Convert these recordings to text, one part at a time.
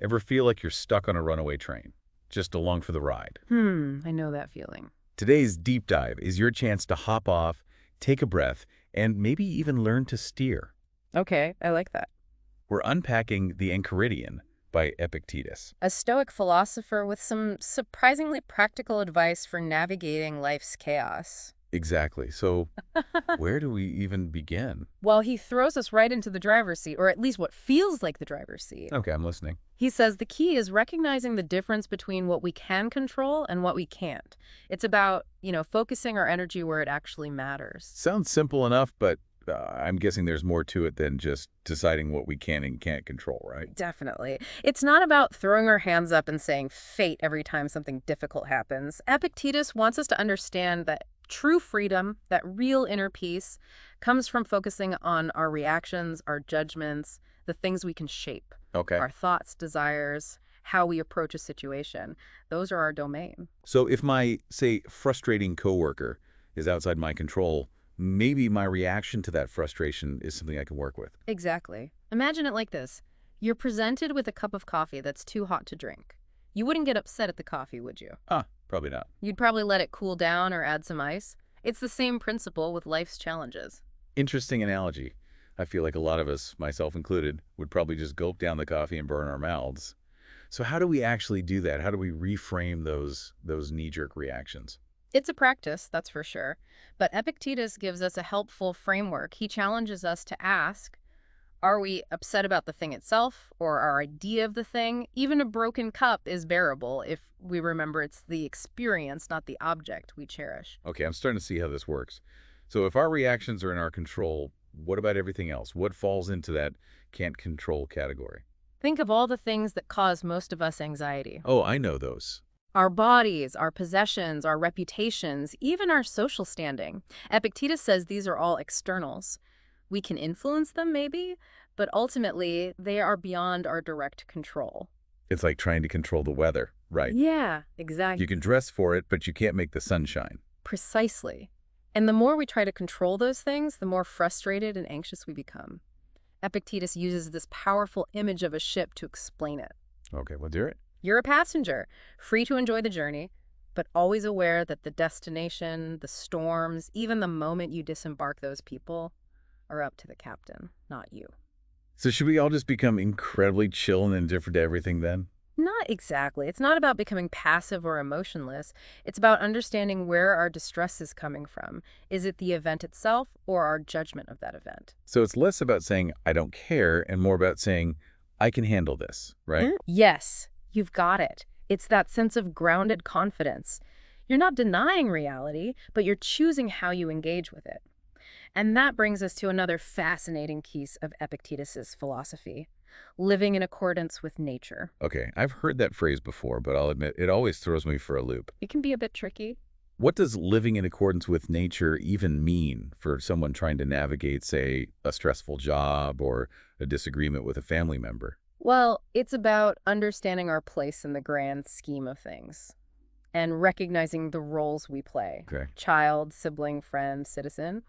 Ever feel like you're stuck on a runaway train, just along for the ride? I know that feeling. Today's deep dive is your chance to hop off, take a breath, and maybe even learn to steer. Okay, I like that. We're unpacking the Enchiridion by Epictetus. A Stoic philosopher with some surprisingly practical advice for navigating life's chaos. Exactly. So where do we even begin? Well, he throws us right into the driver's seat, or at least what feels like the driver's seat. Okay, I'm listening. He says the key is recognizing the difference between what we can control and what we can't. It's about, focusing our energy where it actually matters. Sounds simple enough, but I'm guessing there's more to it than just deciding what we can and can't control, right? Definitely. It's not about throwing our hands up and saying fate every time something difficult happens. Epictetus wants us to understand that true freedom, that real inner peace, comes from focusing on our reactions, our judgments, the things we can shape. Okay. Our thoughts, desires, how we approach a situation. Those are our domain. So if my, say, frustrating coworker is outside my control, maybe my reaction to that frustration is something I can work with. Exactly. Imagine it like this. You're presented with a cup of coffee that's too hot to drink. You wouldn't get upset at the coffee, would you? Probably not. You'd probably let it cool down or add some ice. It's the same principle with life's challenges. Interesting analogy. I feel like a lot of us, myself included, would probably just gulp down the coffee and burn our mouths. So how do we actually do that? How do we reframe those knee-jerk reactions? It's a practice, that's for sure. But Epictetus gives us a helpful framework. He challenges us to ask, are we upset about the thing itself or our idea of the thing? Even a broken cup is bearable if we remember it's the experience, not the object we cherish. Okay, I'm starting to see how this works. So if our reactions are in our control, what about everything else? What falls into that can't control category? Think of all the things that cause most of us anxiety. Oh, I know those. Our bodies, our possessions, our reputations, even our social standing. Epictetus says these are all externals. We can influence them, maybe, but ultimately, they are beyond our direct control. It's like trying to control the weather, right? Yeah, exactly. You can dress for it, but you can't make the sun shine. Precisely. And the more we try to control those things, the more frustrated and anxious we become. Epictetus uses this powerful image of a ship to explain it. Okay, well, do it. You're a passenger, free to enjoy the journey, but always aware that the destination, the storms, even the moment you disembark those people are up to the captain, not you. So should we all just become incredibly chill and indifferent to everything then? Not exactly. It's not about becoming passive or emotionless. It's about understanding where our distress is coming from. Is it the event itself or our judgment of that event? So it's less about saying, I don't care, and more about saying, I can handle this, right? Yes, you've got it. It's that sense of grounded confidence. You're not denying reality, but you're choosing how you engage with it. And that brings us to another fascinating piece of Epictetus's philosophy, living in accordance with nature. Okay, I've heard that phrase before, but I'll admit it always throws me for a loop. It can be a bit tricky. What does living in accordance with nature even mean for someone trying to navigate, say, a stressful job or a disagreement with a family member? Well, it's about understanding our place in the grand scheme of things and recognizing the roles we play. Okay. Child, sibling, friend, citizen.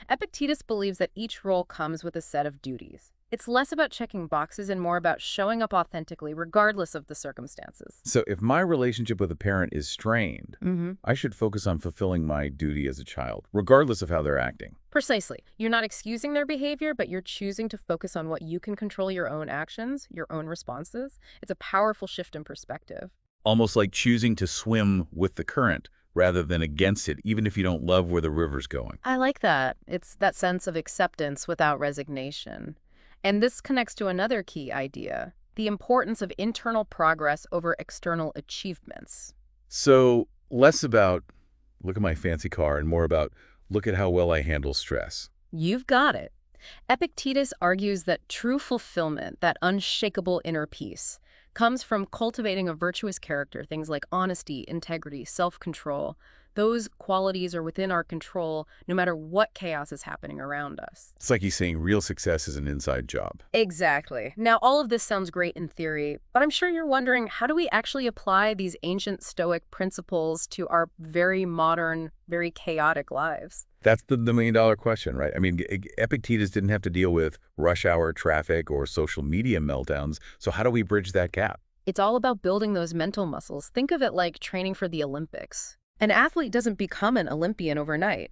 Epictetus believes that each role comes with a set of duties. It's less about checking boxes and more about showing up authentically regardless of the circumstances. So if my relationship with a parent is strained, I should focus on fulfilling my duty as a child, regardless of how they're acting. Precisely. You're not excusing their behavior, but you're choosing to focus on what you can control, your own actions, your own responses. It's a powerful shift in perspective. Almost like choosing to swim with the current rather than against it, even if you don't love where the river's going. I like that. It's that sense of acceptance without resignation. And this connects to another key idea, the importance of internal progress over external achievements. So less about, look at my fancy car, and more about, look at how well I handle stress. You've got it. Epictetus argues that true fulfillment, that unshakable inner peace, comes from cultivating a virtuous character, things like honesty, integrity, self-control. Those qualities are within our control no matter what chaos is happening around us. It's like he's saying real success is an inside job. Exactly. Now, all of this sounds great in theory, but I'm sure you're wondering, how do we actually apply these ancient Stoic principles to our very modern, very chaotic lives? That's the million-dollar question, right? I mean, Epictetus didn't have to deal with rush hour traffic or social media meltdowns, so how do we bridge that gap? It's all about building those mental muscles. Think of it like training for the Olympics. An athlete doesn't become an Olympian overnight.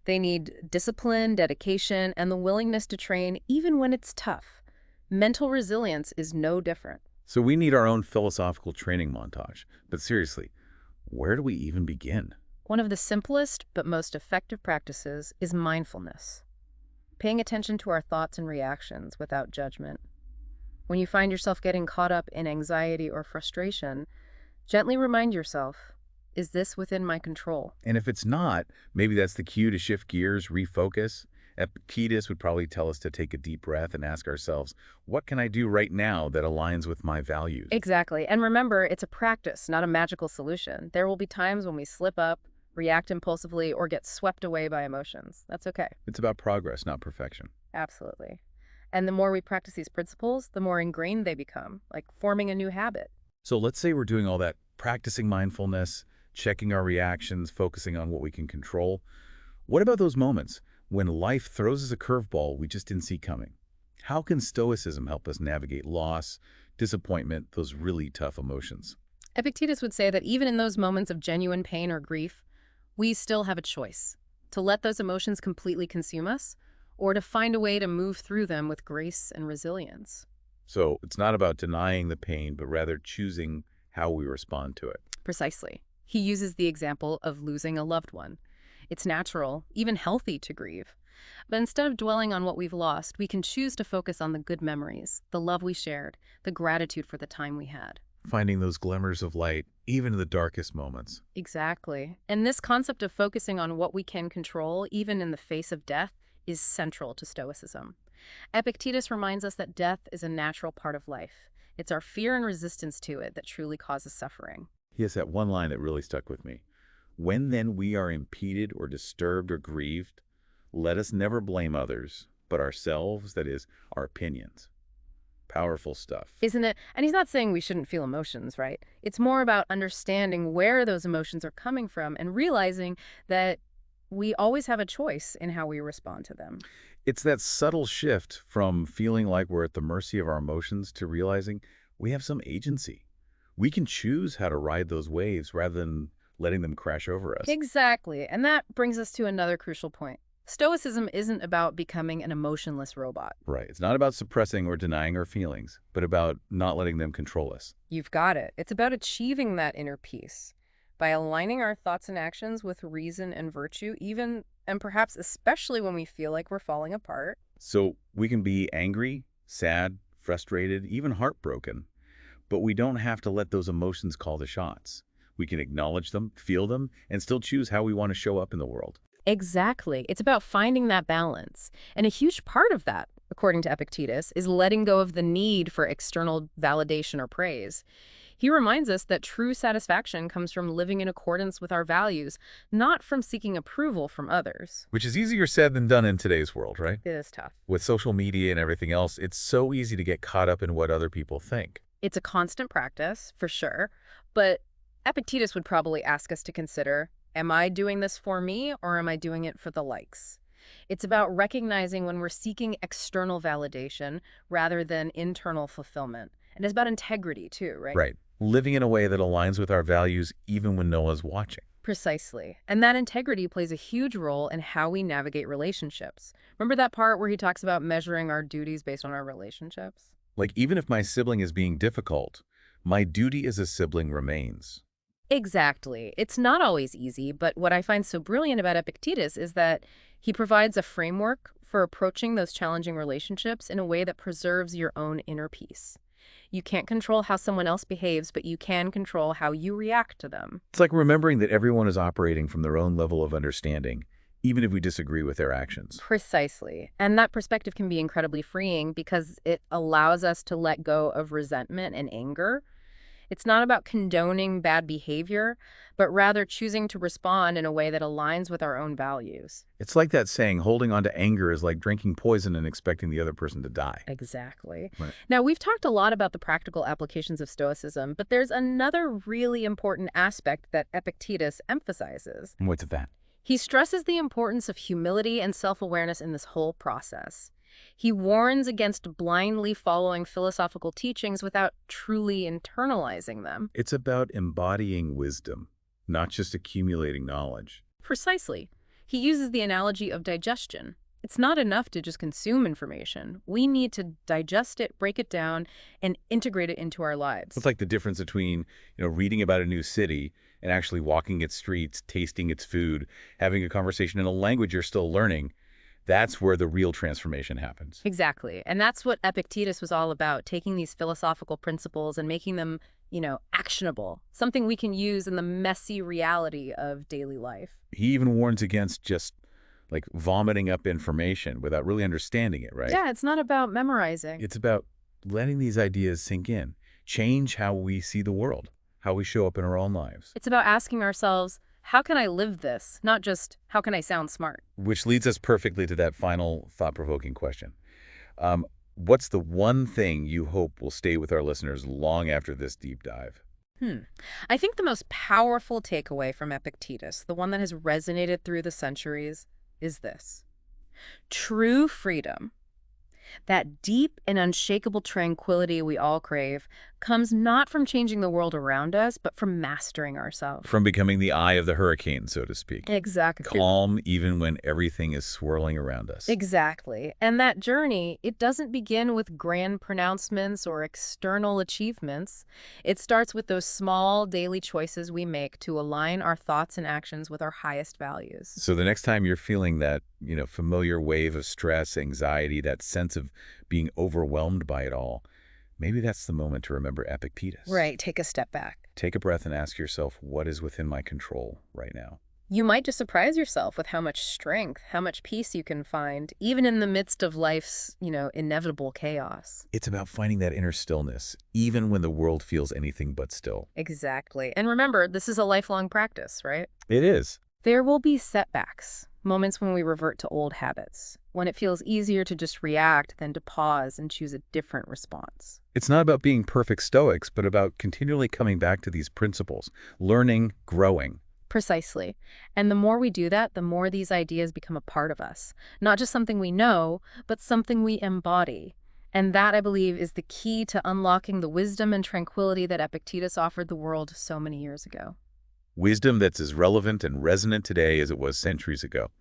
They need discipline, dedication, and the willingness to train even when it's tough. Mental resilience is no different. So we need our own philosophical training montage. But seriously, where do we even begin? One of the simplest but most effective practices is mindfulness, paying attention to our thoughts and reactions without judgment. When you find yourself getting caught up in anxiety or frustration, gently remind yourself, is this within my control? And if it's not, maybe that's the cue to shift gears, refocus. Epictetus would probably tell us to take a deep breath and ask ourselves, what can I do right now that aligns with my values? Exactly. And remember, it's a practice, not a magical solution. There will be times when we slip up, react impulsively, or get swept away by emotions. That's okay. It's about progress, not perfection. Absolutely. And the more we practice these principles, the more ingrained they become, like forming a new habit. So let's say we're doing all that, practicing mindfulness, checking our reactions, focusing on what we can control. What about those moments when life throws us a curveball we just didn't see coming? How can Stoicism help us navigate loss, disappointment, those really tough emotions? Epictetus would say that even in those moments of genuine pain or grief, we still have a choice to let those emotions completely consume us or to find a way to move through them with grace and resilience. So it's not about denying the pain, but rather choosing how we respond to it. Precisely. He uses the example of losing a loved one. It's natural, even healthy, to grieve. But instead of dwelling on what we've lost, we can choose to focus on the good memories, the love we shared, the gratitude for the time we had. Finding those glimmers of light, even in the darkest moments. Exactly. And this concept of focusing on what we can control, even in the face of death, is central to Stoicism. Epictetus reminds us that death is a natural part of life. It's our fear and resistance to it that truly causes suffering. He has that one line that really stuck with me. When then we are impeded or disturbed or grieved, let us never blame others, but ourselves, that is, our opinions. Powerful stuff. Isn't it? And he's not saying we shouldn't feel emotions, right? It's more about understanding where those emotions are coming from and realizing that we always have a choice in how we respond to them. It's that subtle shift from feeling like we're at the mercy of our emotions to realizing we have some agency. We can choose how to ride those waves rather than letting them crash over us. Exactly. And that brings us to another crucial point. Stoicism isn't about becoming an emotionless robot. Right. It's not about suppressing or denying our feelings, but about not letting them control us. You've got it. It's about achieving that inner peace by aligning our thoughts and actions with reason and virtue, even and perhaps especially when we feel like we're falling apart. So we can be angry, sad, frustrated, even heartbroken, but we don't have to let those emotions call the shots. We can acknowledge them, feel them, and still choose how we want to show up in the world. Exactly. It's about finding that balance. And a huge part of that, according to Epictetus, is letting go of the need for external validation or praise. He reminds us that true satisfaction comes from living in accordance with our values, not from seeking approval from others. Which is easier said than done in today's world, right? It is tough. With social media and everything else, it's so easy to get caught up in what other people think. It's a constant practice, for sure, but Epictetus would probably ask us to consider, am I doing this for me or am I doing it for the likes? It's about recognizing when we're seeking external validation rather than internal fulfillment. And it's about integrity too, right? Right. Living in a way that aligns with our values even when no one's watching. Precisely. And that integrity plays a huge role in how we navigate relationships. Remember that part where he talks about measuring our duties based on our relationships? Like, even if my sibling is being difficult, my duty as a sibling remains. Exactly. It's not always easy, but what I find so brilliant about Epictetus is that he provides a framework for approaching those challenging relationships in a way that preserves your own inner peace. You can't control how someone else behaves, but you can control how you react to them. It's like remembering that everyone is operating from their own level of understanding, even if we disagree with their actions. Precisely. And that perspective can be incredibly freeing because it allows us to let go of resentment and anger. It's not about condoning bad behavior, but rather choosing to respond in a way that aligns with our own values. It's like that saying, holding on to anger is like drinking poison and expecting the other person to die. Exactly. Right. Now, we've talked a lot about the practical applications of Stoicism, but there's another really important aspect that Epictetus emphasizes. And what's that? He stresses the importance of humility and self-awareness in this whole process. He warns against blindly following philosophical teachings without truly internalizing them. It's about embodying wisdom, not just accumulating knowledge. Precisely. He uses the analogy of digestion. It's not enough to just consume information. We need to digest it, break it down, and integrate it into our lives. It's like the difference between, reading about a new city and actually walking its streets, tasting its food, having a conversation in a language you're still learning. That's where the real transformation happens. Exactly. And that's what Epictetus was all about, taking these philosophical principles and making them, actionable, something we can use in the messy reality of daily life. He even warns against just like vomiting up information without really understanding it, right? Yeah, it's not about memorizing. It's about letting these ideas sink in, change how we see the world, how we show up in our own lives. It's about asking ourselves, how can I live this? Not just, how can I sound smart? Which leads us perfectly to that final thought-provoking question. What's the one thing you hope will stay with our listeners long after this deep dive? I think the most powerful takeaway from Epictetus, the one that has resonated through the centuries, is this. True freedom, that deep and unshakable tranquility we all crave, comes not from changing the world around us, but from mastering ourselves. From becoming the eye of the hurricane, so to speak. Exactly. Calm even when everything is swirling around us. Exactly. And that journey, it doesn't begin with grand pronouncements or external achievements. It starts with those small daily choices we make to align our thoughts and actions with our highest values. So the next time you're feeling that, familiar wave of stress, anxiety, that sense of being overwhelmed by it all, maybe that's the moment to remember Epictetus. Right. Take a step back. Take a breath and ask yourself, what is within my control right now? You might just surprise yourself with how much strength, how much peace you can find, even in the midst of life's, inevitable chaos. It's about finding that inner stillness, even when the world feels anything but still. Exactly. And remember, this is a lifelong practice, right? It is. There will be setbacks, moments when we revert to old habits, when it feels easier to just react than to pause and choose a different response. It's not about being perfect Stoics, but about continually coming back to these principles, learning, growing. Precisely. And the more we do that, the more these ideas become a part of us. Not just something we know, but something we embody. And that, I believe, is the key to unlocking the wisdom and tranquility that Epictetus offered the world so many years ago. Wisdom that's as relevant and resonant today as it was centuries ago.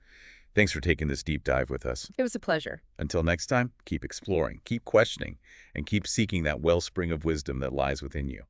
Thanks for taking this deep dive with us. It was a pleasure. Until next time, keep exploring, keep questioning, and keep seeking that wellspring of wisdom that lies within you.